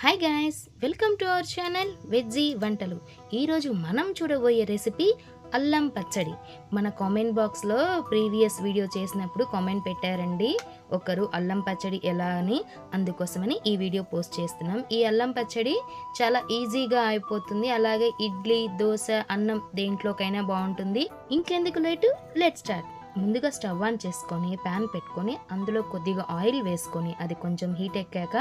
Hi guys, welcome to our channel veggie వంటలు. ఈరోజు మనం చూడబోయే రెసిపీ అల్లం పచ్చడి. మన కామెంట్ బాక్స్లో ప్రీవియస్ వీడియో చేసినప్పుడు కామెంట్ పెట్టారండి ఒకరు అల్లం పచ్చడి ఎలా అని. అందుకోసమని ఈ వీడియో పోస్ట్ చేస్తున్నాం. ఈ అల్లం పచ్చడి చాలా ఈజీగా అయిపోతుంది. అలాగే ఇడ్లీ, దోశ, అన్నం దేంట్లోకైనా బాగుంటుంది. ఇంకెందుకు లేటు, లెట్స్ స్టార్ట్. ముందుగా స్టవ్ ఆన్ చేసుకొని ప్యాన్ పెట్టుకొని అందులో కొద్దిగా ఆయిల్ వేసుకొని అది కొంచెం హీట్ ఎక్కాక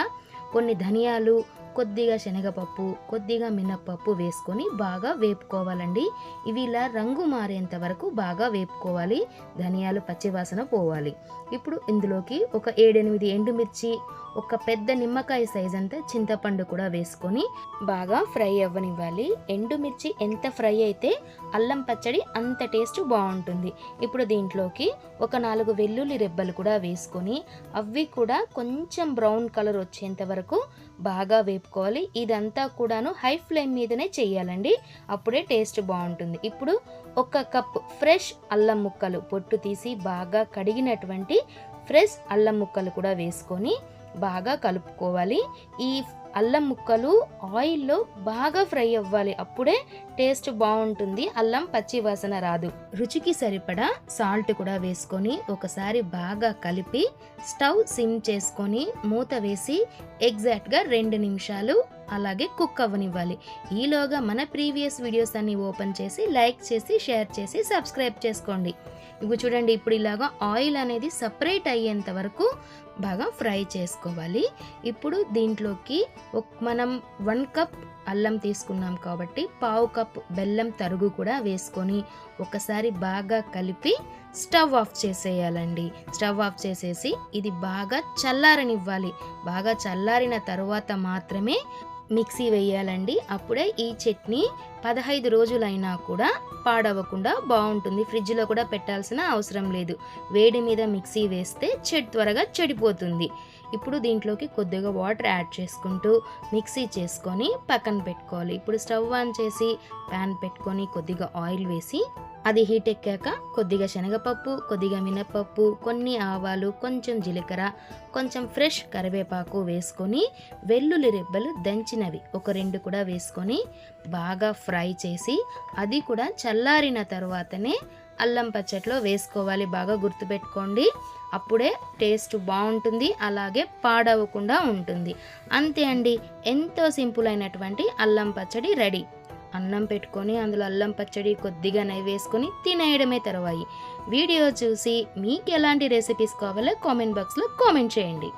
కొన్ని ధనియాలు, కొద్దిగా శనగపప్పు, కొద్దిగా మినప్పప్పు వేసుకొని బాగా వేపుకోవాలండి. ఇవి ఇలా రంగు మారేంత వరకు బాగా వేపుకోవాలి. ధనియాలు పచ్చివాసన పోవాలి. ఇప్పుడు ఇందులోకి ఒక 7-8 ఎండుమిర్చి, ఒక పెద్ద నిమ్మకాయ సైజ్ అంతా చింతపండు కూడా వేసుకొని బాగా ఫ్రై అవ్వనివ్వాలి. ఎండుమిర్చి ఎంత ఫ్రై అయితే అల్లం పచ్చడి అంత టేస్ట్ బాగుంటుంది. ఇప్పుడు దీంట్లోకి ఒక 4 వెల్లుల్లి రెబ్బలు కూడా వేసుకొని అవి కూడా కొంచెం బ్రౌన్ కలర్ వచ్చేంత వరకు బాగా వేపుకోవాలి. ఇదంతా కూడాను హై ఫ్లేమ్ మీదనే చేయాలండి, అప్పుడే టేస్ట్ బాగుంటుంది. ఇప్పుడు 1 కప్ ఫ్రెష్ అల్లం ముక్కలు, పొట్టు తీసి బాగా కడిగినటువంటి ఫ్రెష్ అల్లం ముక్కలు కూడా వేసుకొని బాగా కలుపుకోవాలి. ఈ అల్లం ముక్కలు ఆయిల్లో బాగా ఫ్రై అవ్వాలి, అప్పుడే టేస్ట్ బాగుంటుంది, అల్లం పచ్చి వాసన రాదు. రుచికి సరిపడా సాల్ట్ కూడా వేసుకొని ఒకసారి బాగా కలిపి స్టవ్ సిమ్ చేసుకొని మూత వేసి ఎగ్జాక్ట్గా 2 నిమిషాలు అలాగే కుక్ అవ్వనివ్వాలి. ఈలోగా మన ప్రీవియస్ వీడియోస్ అన్ని ఓపెన్ చేసి లైక్ చేసి షేర్ చేసి సబ్స్క్రైబ్ చేసుకోండి. ఇవి చూడండి, ఇప్పుడు ఇలాగా ఆయిల్ అనేది సపరేట్ అయ్యేంత వరకు బాగా ఫ్రై చేసుకోవాలి. ఇప్పుడు దీంట్లోకి మనం 1 కప్ అల్లం తీసుకున్నాం కాబట్టి 1/2 కప్ బెల్లం తరుగు కూడా వేసుకొని ఒకసారి బాగా కలిపి స్టవ్ ఆఫ్ చేసేయాలండి. స్టవ్ ఆఫ్ చేసేసి ఇది బాగా చల్లారనివ్వాలి. బాగా చల్లారిన తర్వాత మాత్రమే మిక్సీ వేయాలండి, అప్పుడే ఈ చట్నీ 15 రోజులైనా కూడా పాడవకుండా బాగుంటుంది. ఫ్రిడ్జ్లో కూడా పెట్టాల్సిన అవసరం లేదు. వేడి మీద మిక్సీ వేస్తే త్వరగా చెడిపోతుంది. ఇప్పుడు దీంట్లోకి కొద్దిగా వాటర్ యాడ్ చేసుకుంటూ మిక్సీ చేసుకొని పక్కన పెట్టుకోవాలి. ఇప్పుడు స్టవ్ ఆన్ చేసి ప్యాన్ పెట్టుకొని కొద్దిగా ఆయిల్ వేసి అది హీట్ ఎక్కాక కొద్దిగా శనగపప్పు, కొద్దిగా మినప్పప్పు, కొన్ని ఆవాలు, కొంచెం జీలకర్ర, కొంచెం ఫ్రెష్ కరివేపాకు వేసుకొని వెల్లుల్లి రెబ్బలు దంచినవి ఒక 2 కూడా వేసుకొని బాగా ఫ్రై చేసి అది కూడా చల్లారిన తర్వాతనే అల్లం పచ్చట్లో వేసుకోవాలి. బాగా గుర్తుపెట్టుకోండి, అప్పుడే టేస్ట్ బాగుంటుంది, అలాగే పాడవకుండా ఉంటుంది. అంతే అండి, ఎంతో సింపుల్ అయినటువంటి అల్లం పచ్చడి రెడీ. అన్నం పెట్టుకొని అందులో అల్లం పచ్చడి కొద్దిగా నెయ్యి వేసుకొని తినేయడమే తర్వాయి. వీడియో చూసి మీకు ఎలాంటి రెసిపీస్ కావాలో కామెంట్ బాక్స్లో కామెంట్ చేయండి.